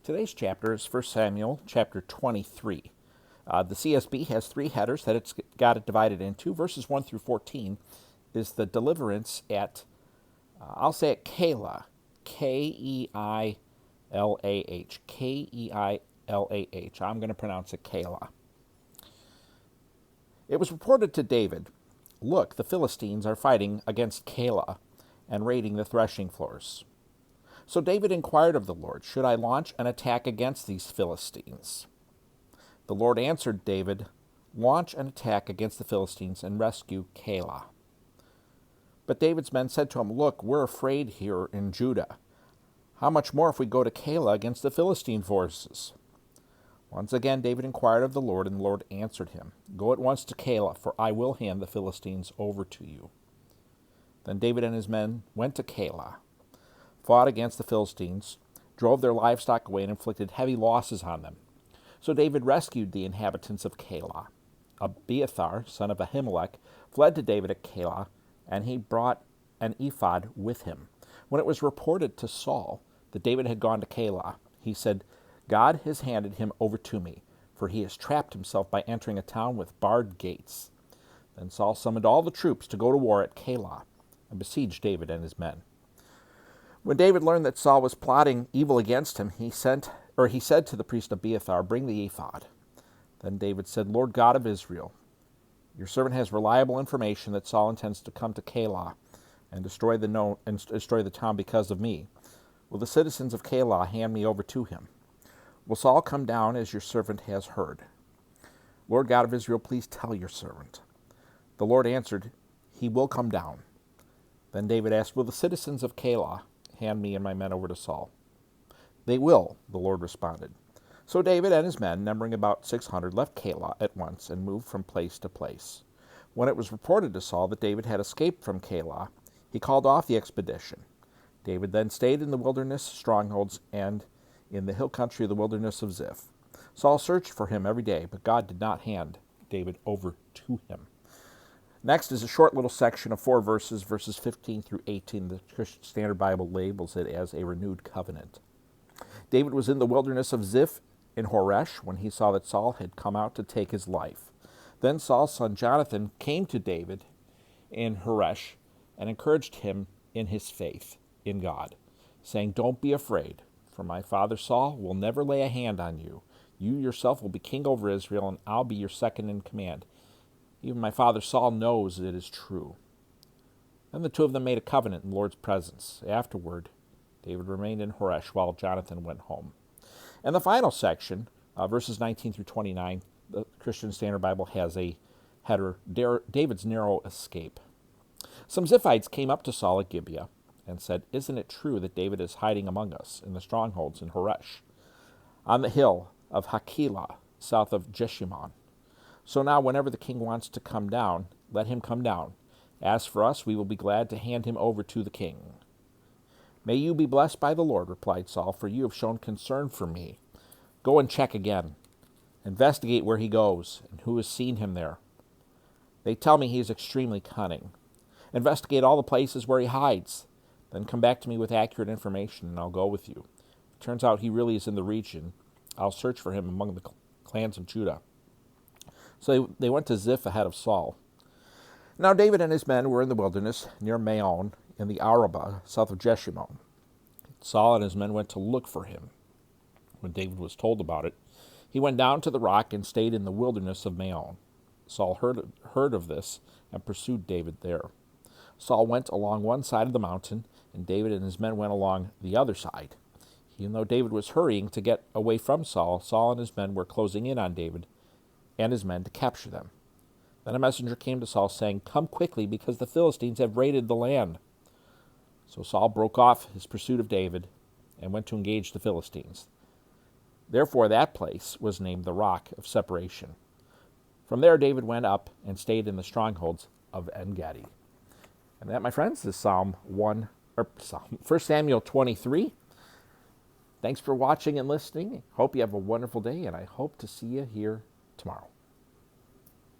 Today's chapter is 1 Samuel chapter 23. The CSB has three headers that it's got it divided into. Verses 1 through 14 is the deliverance at, I'll say it, Keilah, K-E-I-L-A-H, K-E-I-L-A-H. I'm going to pronounce it Keilah. It was reported to David, "Look, the Philistines are fighting against Keilah and raiding the threshing floors." So David inquired of the Lord, "Should I launch an attack against these Philistines?" The Lord answered David, "Launch an attack against the Philistines and rescue Keilah." But David's men said to him, "Look, we're afraid here in Judah. How much more if we go to Keilah against the Philistine forces?" Once again David inquired of the Lord, and the Lord answered him, "Go at once to Keilah, for I will hand the Philistines over to you." Then David and his men went to Keilah, fought against the Philistines, drove their livestock away, and inflicted heavy losses on them. So David rescued the inhabitants of Keilah. Abiathar, son of Ahimelech, fled to David at Keilah, and he brought an ephod with him. When it was reported to Saul that David had gone to Keilah, he said, "God has handed him over to me, for he has trapped himself by entering a town with barred gates." Then Saul summoned all the troops to go to war at Keilah and besiege David and his men. When David learned that Saul was plotting evil against him, he said to the priest Abiathar, "Bring the ephod." Then David said, "Lord God of Israel, your servant has reliable information that Saul intends to come to Keilah and destroy the town because of me. Will the citizens of Keilah hand me over to him? Will Saul come down as your servant has heard? Lord God of Israel, please tell your servant." The Lord answered, "He will come down." Then David asked, "Will the citizens of Keilah hand me and my men over to Saul?" "They will," the Lord responded. So David and his men, numbering about 600, left Keilah at once and moved from place to place. When it was reported to Saul that David had escaped from Keilah, he called off the expedition. David then stayed in the wilderness strongholds and in the hill country of the wilderness of Ziph. Saul searched for him every day, but God did not hand David over to him. Next is a short little section of 4 verses, verses 15 through 18. The Christian Standard Bible labels it as a renewed covenant. David was in the wilderness of Ziph in Horesh when he saw that Saul had come out to take his life. Then Saul's son Jonathan came to David in Horesh and encouraged him in his faith in God, saying, "Don't be afraid, for my father Saul will never lay a hand on you. You yourself will be king over Israel, and I'll be your second in command. Even my father Saul knows it is true." Then the two of them made a covenant in the Lord's presence. Afterward, David remained in Horesh while Jonathan went home. And the final section, verses 19 through 29, the Christian Standard Bible has a header, David's narrow escape. Some Ziphites came up to Saul at Gibeah and said, "Isn't it true that David is hiding among us in the strongholds in Horesh, on the hill of Hakilah, south of Jeshimon? So now whenever the king wants to come down, let him come down. As for us, we will be glad to hand him over to the king." "May you be blessed by the Lord," replied Saul, "for you have shown concern for me. Go and check again. Investigate where he goes and who has seen him there. They tell me he is extremely cunning. Investigate all the places where he hides. Then come back to me with accurate information, and I'll go with you. If it turns out he really is in the region, I'll search for him among the clans of Judah." So they went to Ziph ahead of Saul. Now David and his men were in the wilderness near Maon in the Arabah, south of Jeshimon. Saul and his men went to look for him. When David was told about it, he went down to the rock and stayed in the wilderness of Maon. Saul heard of this and pursued David there. Saul went along one side of the mountain, and David and his men went along the other side. Even though David was hurrying to get away from Saul, Saul and his men were closing in on David and his men to capture them. Then a messenger came to Saul, saying, "Come quickly, because the Philistines have raided the land." So Saul broke off his pursuit of David and went to engage the Philistines. Therefore that place was named the Rock of Separation. From there David went up and stayed in the strongholds of En-Gedi. And that, my friends, is 1 Samuel 23. Thanks for watching and listening. Hope you have a wonderful day, and I hope to see you here tomorrow.